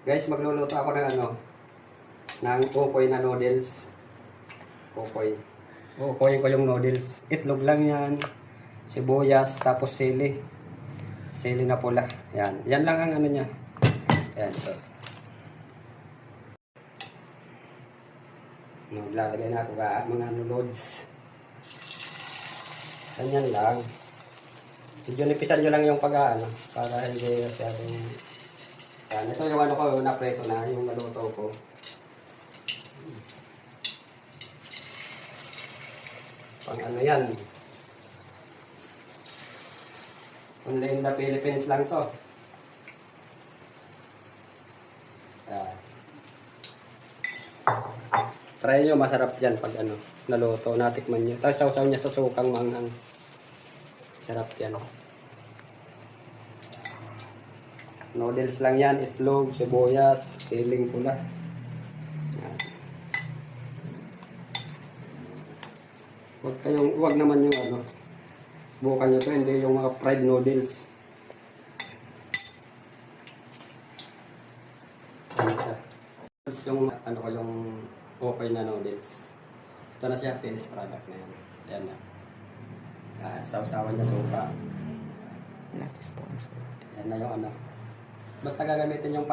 Guys, magluluto ako ng ng kukoy na noodles. Kukoy. Kukoy ko yung noodles. Itlog lang yan. Sibuyas, tapos sili. Sili na pula. Yan. Yan lang ang niya. Yan. So. Maglalagay na ako mga loads. Ganyan lang. Medyo nipisan nyo lang yung para hindi masyadong. Yan. Ito yung ko, napreto na, yung naluto ko. Pang yan. Only in the Philippines lang to. Yan. Try nyo, masarap yan pag naluto, natikman nyo. Tapos sausaw niya sa sukang manghang. Sarap yan. Noodles lang yan, itlog, sibuyas, siling pula. Yan. Huwag naman yung bukan nyo to, hindi yung mga fried noodles. Yung yung okay na noodles. Ito na siya, finished product na yan. Yan na. Sausawan niya suka. Not sponsor. Yan na yung basta gagamitin yung